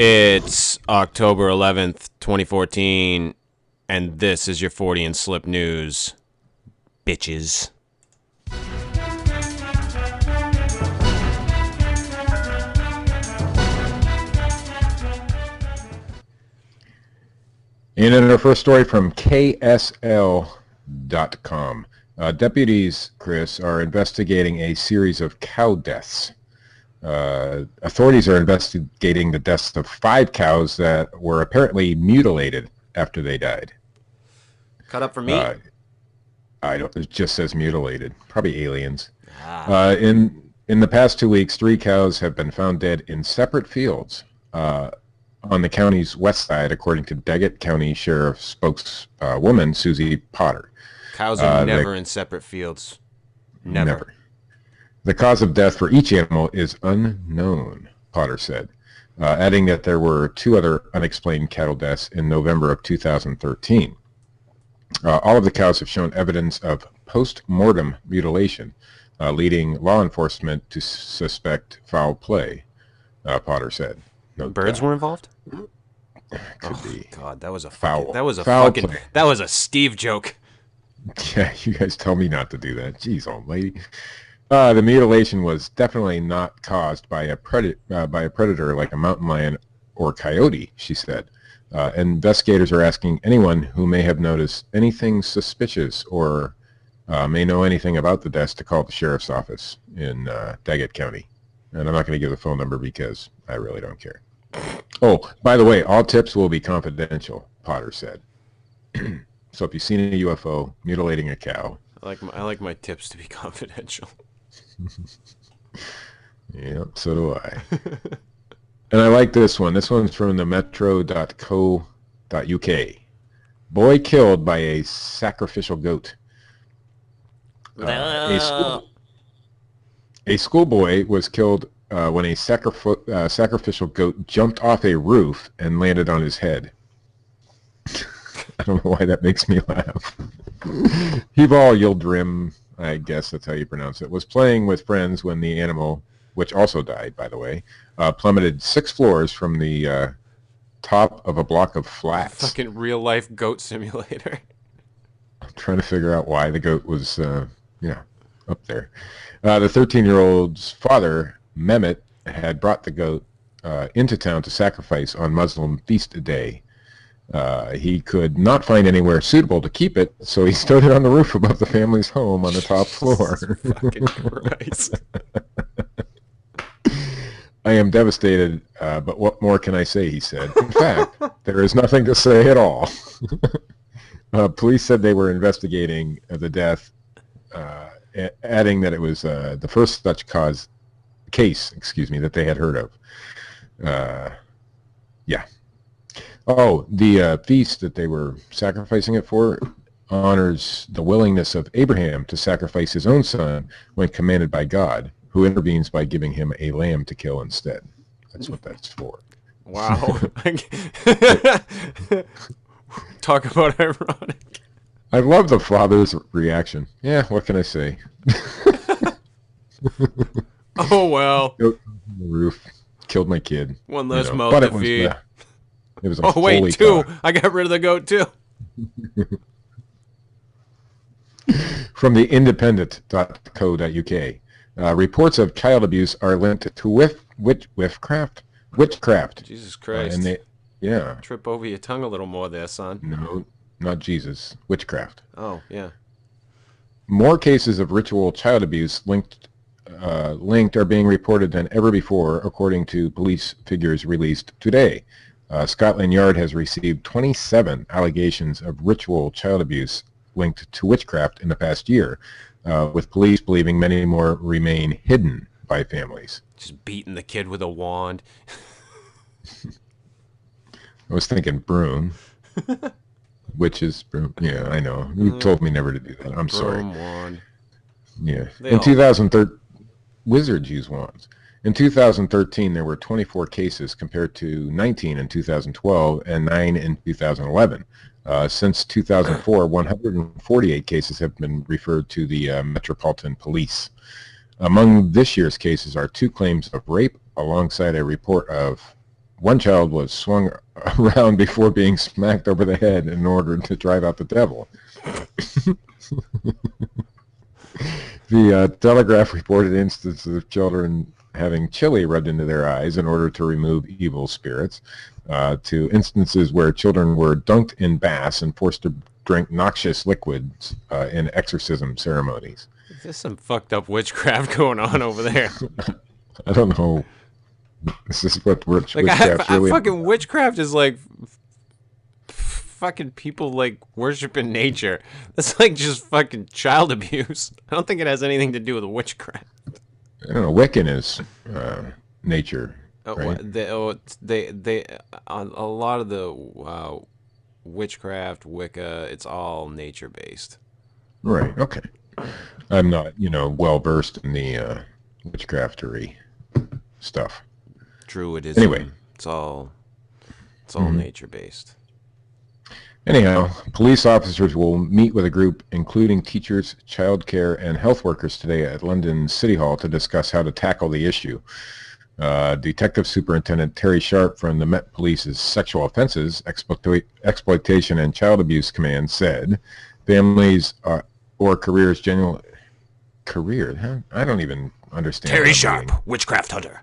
It's October 11th, 2014, and this is your Fortean Slip news, bitches. And in our first story from KSL.com, deputies, Chris, are investigating a series of cow deaths. Authorities are investigating the deaths of 5 cows that were apparently mutilated after they died. Cut up for meat? I don't. It just says mutilated. Probably aliens. In the past 2 weeks, 3 cows have been found dead in separate fields on the county's west side, according to Daggett County Sheriff spokeswoman Susie Potter. Cows are never in separate fields. Never. The cause of death for each animal is unknown, Potter said, adding that there were 2 other unexplained cattle deaths in November of 2013. All of the cows have shown evidence of post-mortem mutilation, leading law enforcement to suspect foul play, Potter said. Birds were involved? Could be. God, that was a foul. That was a foul fucking. play. That was a Steve joke. Yeah, you guys tell me not to do that. Jeez, almighty. The mutilation was definitely not caused by a predator like a mountain lion or coyote, she said. Investigators are asking anyone who may have noticed anything suspicious or may know anything about the deaths to call the sheriff's office in Daggett County. And I'm not going to give the phone number because I really don't care. Oh, by the way, all tips will be confidential, Potter said. So if you've seen a UFO mutilating a cow... I like my tips to be confidential. Yeah, so do I. And I like this one. This one's from the metro.co.uk. Boy killed by a sacrificial goat. A schoolboy was killed when a sacrificial goat jumped off a roof and landed on his head. I don't know why that makes me laugh. Hival Yildirim, I guess that's how you pronounce it, was playing with friends when the animal, which also died, by the way, plummeted 6 floors from the top of a block of flats. Fucking real-life goat simulator. I'm trying to figure out why the goat was, up there. The 13-year-old's father, Mehmet, had brought the goat into town to sacrifice on Muslim feast day. He could not find anywhere suitable to keep it, so he stowed it on the roof above the family's home on the top floor. Fucking Christ. I am devastated, but what more can I say, he said. In fact, there is nothing to say at all. Police said they were investigating the death, adding that it was the first such case that they had heard of. Yeah. Oh, the feast that they were sacrificing it for honors the willingness of Abraham to sacrifice his own son when commanded by God, who intervenes by giving him a lamb to kill instead. That's what that's for. Wow. Talk about ironic. I love the father's reaction. Yeah, what can I say? Oh, well. The roof killed my kid. One less mouth to feed. It was oh, wait, 2. I got rid of the goat, too. From the independent.co.uk. Reports of child abuse are linked to witchcraft. Jesus Christ. And Trip over your tongue a little more there, son. No, not Jesus. Witchcraft. Oh, yeah. More cases of ritual child abuse linked are being reported than ever before, according to police figures released today. Scotland Yard has received 27 allegations of ritual child abuse linked to witchcraft in the past year, with police believing many more remain hidden by families. Just beating the kid with a wand. I was thinking broom. Witches, broom. Yeah, I know. You told me never to do that. I'm sorry. Wand. Yeah. In 2013, wizards use wands. In 2013, there were 24 cases compared to 19 in 2012 and 9 in 2011. Since 2004, 148 cases have been referred to the Metropolitan Police. Among this year's cases are 2 claims of rape alongside a report of one child was swung around before being smacked over the head in order to drive out the devil. The Telegraph reported instances of children having chili rubbed into their eyes in order to remove evil spirits, to instances where children were dunked in baths and forced to drink noxious liquids in exorcism ceremonies. There's some fucked up witchcraft going on over there. I don't know. This is what Like witchcraft really... fucking witchcraft is like fucking people like worshiping nature. That's like just fucking child abuse. I don't think it has anything to do with witchcraft. I don't know. Wiccan is nature. Right? They a lot of the witchcraft, Wicca, it's all nature based. Right. Okay. I'm not, well versed in the witchcraftery stuff. Druidism. Anyway, it's all nature based. Anyhow, police officers will meet with a group including teachers, childcare, and health workers today at London City Hall to discuss how to tackle the issue. Detective Superintendent Terry Sharp from the Met Police's Sexual Offenses, Exploitation, and Child Abuse Command said families or careers generally... Career? Huh? I don't even understand. Terry Sharp, witchcraft hunter.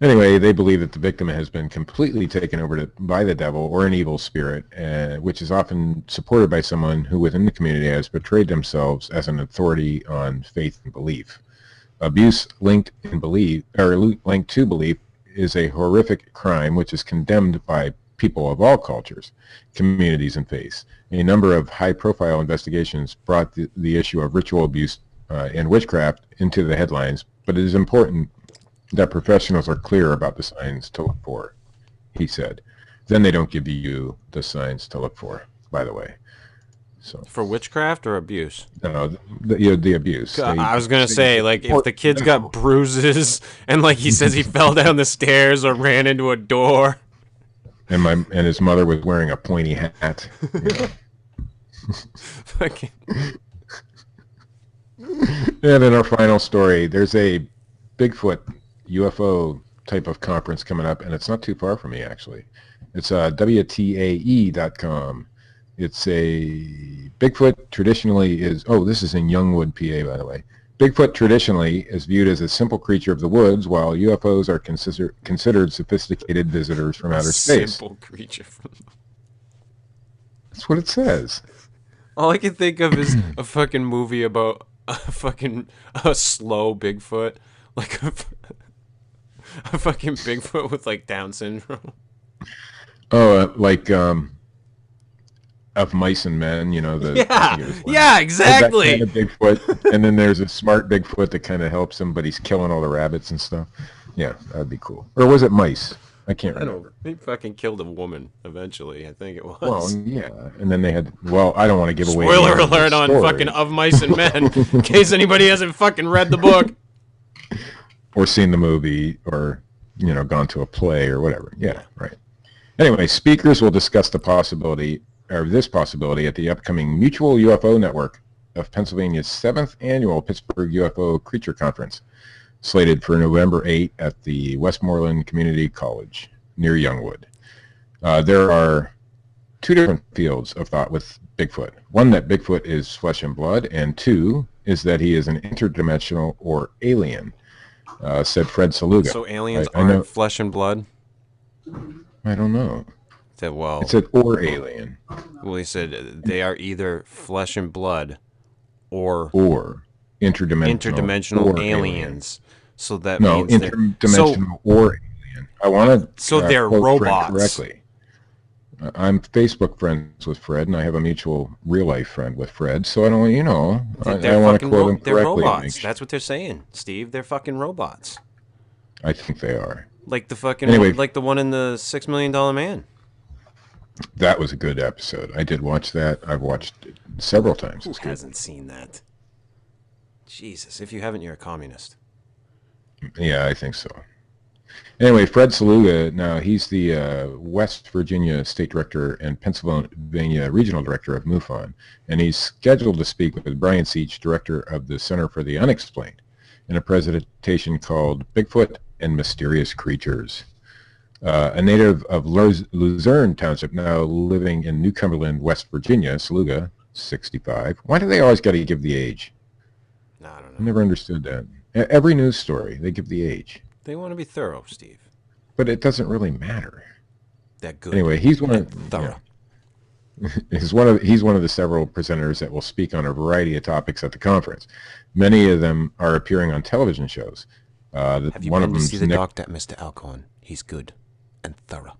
Anyway, they believe that the victim has been completely taken over by the devil or an evil spirit, which is often supported by someone who within the community has portrayed themselves as an authority on faith and belief. Abuse linked to belief is a horrific crime which is condemned by people of all cultures, communities, and faiths. A number of high-profile investigations brought the issue of ritual abuse and witchcraft into the headlines, but it is important that professionals are clear about the signs to look for, he said. Then they don't give you the signs to look for, by the way. So for witchcraft or abuse? No, the abuse. I was going to say, like, if the kid's got bruises and, like, he says he fell down the stairs or ran into a door. And his mother was wearing a pointy hat. Fucking. And in our final story, there's a Bigfoot UFO type of conference coming up, and it's not too far from me, actually. It's WTAE.com. It's a Bigfoot traditionally is... Oh, this is in Youngwood, PA, by the way. Bigfoot traditionally is viewed as a simple creature of the woods, while UFOs are considered sophisticated visitors from outer space. Simple creature from the... That's what it says. All I can think of is a fucking movie about a slow Bigfoot. Like a fucking Bigfoot with, like, Down syndrome. Oh, like, Of Mice and Men, Yeah, exactly. That kind of Bigfoot. And then there's a smart Bigfoot that kind of helps him, but he's killing all the rabbits and stuff. Yeah, that'd be cool. Or was it mice? I can't remember. He fucking killed a woman eventually, I think it was. Well, yeah. And then they had... Well, I don't want to give away... Spoiler alert on fucking Of Mice and Men, in case anybody hasn't fucking read the book. Or seen the movie, or, gone to a play or whatever. Yeah, right. Anyway, speakers will discuss this possibility at the upcoming Mutual UFO Network of Pennsylvania's 7th Annual Pittsburgh UFO Creature Conference, slated for November 8 at the Westmoreland Community College near Youngwood. There are two different fields of thought with Bigfoot. One, that Bigfoot is flesh and blood, and two is that he is an interdimensional or alien, said Fred Saluga. So aliens aren't flesh and blood? I don't know. Well, it said or alien. Well, he said they are either flesh and blood or interdimensional or aliens. So that means interdimensional or alien. I want to so they're robots. Correctly. I'm Facebook friends with Fred, and I have a mutual real-life friend with Fred, so I don't, I want to quote him correctly. They're robots. That's what they're saying, Steve. They're fucking robots. I think they are. Like the fucking, like the one in the $6 Million Man. That was a good episode. I did watch that. I've watched it several times. Who hasn't seen that? Jesus, if you haven't, you're a communist. Yeah, I think so. Anyway, Fred Saluga, now he's the West Virginia State Director and Pennsylvania Regional Director of MUFON, and he's scheduled to speak with Brian Seach, Director of the Center for the Unexplained, in a presentation called Bigfoot, and mysterious creatures. A native of Luzerne Township, now living in New Cumberland, West Virginia, Saluga, 65. Why do they always got to give the age? No, I don't know. I never understood that. Every news story, they give the age. They want to be thorough, Steve. But it doesn't really matter. That good. Anyway, he's one of thorough. He's one of the several presenters that will speak on a variety of topics at the conference. Many of them are appearing on television shows. Have you one been of to them's see the Nick, doctor, Mr. Alcorn? He's good and thorough.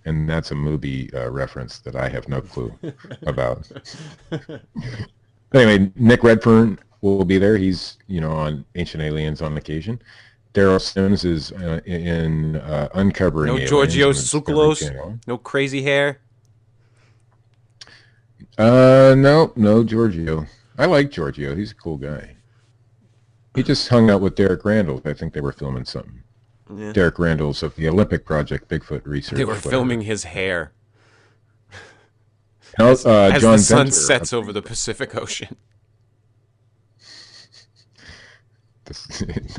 and that's a movie reference that I have no clue about. Anyway, Nick Redfern will be there. He's on Ancient Aliens on occasion. Daryl Sims is in Uncovering No Aliens. Giorgio on the Discovery Tsoukalos? Channel. No crazy hair? No Giorgio. I like Giorgio. He's a cool guy. He just hung out with Derek Randall. I think they were filming something. Yeah. Derek Randall's of the Olympic Project, Bigfoot Research. They were whatever. filming his hair As as John the sun Venter, sets over the Pacific Ocean.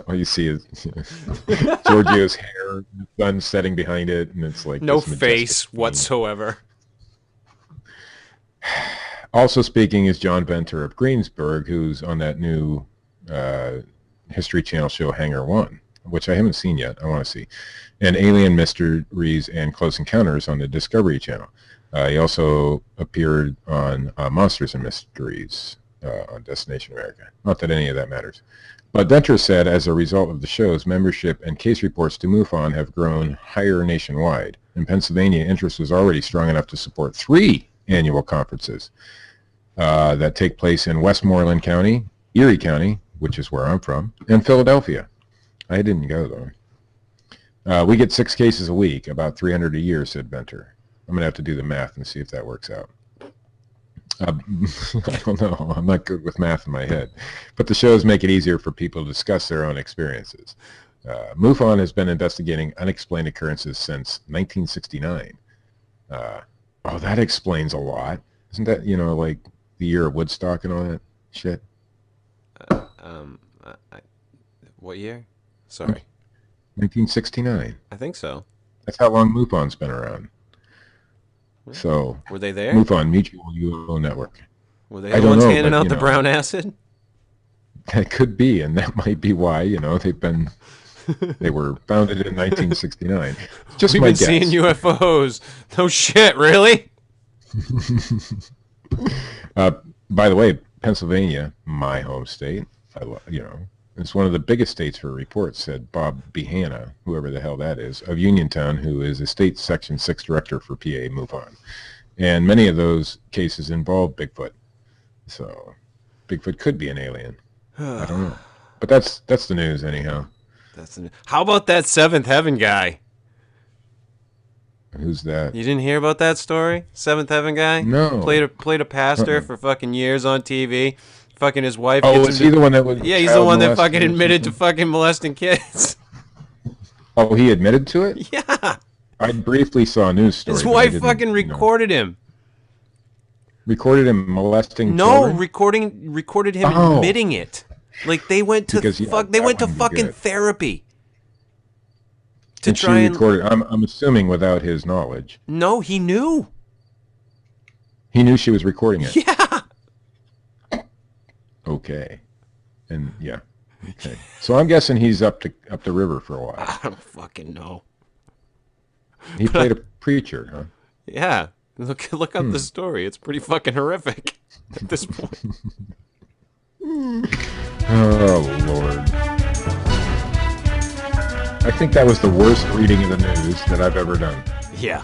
all you see is Giorgio's hair, the sun setting behind it, and it's like No this majestic face scene. whatsoever. Also speaking is John Venter of Greensburg, who's on that new History Channel show Hangar One, which I haven't seen yet. I want to see. And Alien Mysteries and Close Encounters on the Discovery Channel. He also appeared on Monsters and Mysteries on Destination America. Not that any of that matters. But Venter said as a result of the shows, membership and case reports to MUFON have grown higher nationwide. In Pennsylvania, interest was already strong enough to support 3 annual conferences that take place in Westmoreland County, Erie County, which is where I'm from, and Philadelphia. I didn't go, though. We get 6 cases a week, about 300 a year, said Venter. I'm going to have to do the math and see if that works out. I don't know. I'm not good with math in my head. But the shows make it easier for people to discuss their own experiences. MUFON has been investigating unexplained occurrences since 1969. That explains a lot. Isn't that, like the year of Woodstock and all that shit? What year? Sorry. 1969. I think so. That's how long MUFON's been around. So, Were they there? MUFON, Mutual UFO Network. Were they the ones handing out the brown acid? That could be, and that might be why, they were founded in 1969. Just We've my been guess. seeing UFOs. No shit, really? By the way, Pennsylvania, my home state, it's one of the biggest states for reports, said Bob Behana, whoever the hell that is, of Uniontown, who is a state Section 6 director for PA MUFON. And many of those cases involve Bigfoot. So Bigfoot could be an alien. I don't know. But that's the news anyhow. How about that Seventh Heaven guy? Who's that? You didn't hear about that story? Seventh Heaven guy? No. Played a pastor for fucking years on TV. Fucking his wife. Oh, is he the one that was? Yeah, he's the one that fucking admitted to fucking molesting kids. Oh, he admitted to it? Yeah. I briefly saw a news story. His wife fucking recorded him. Recorded him molesting No, children? recorded him admitting it. Like they went to fucking therapy. To try and recorded. I'm assuming without his knowledge. No, he knew. He knew she was recording it. Yeah. Okay. And yeah. Okay. So I'm guessing he's up the river for a while. I don't fucking know. He played a preacher, huh? Yeah. Look up the story. It's pretty fucking horrific at this point. Oh, Lord. I think that was the worst reading of the news that I've ever done. Yeah.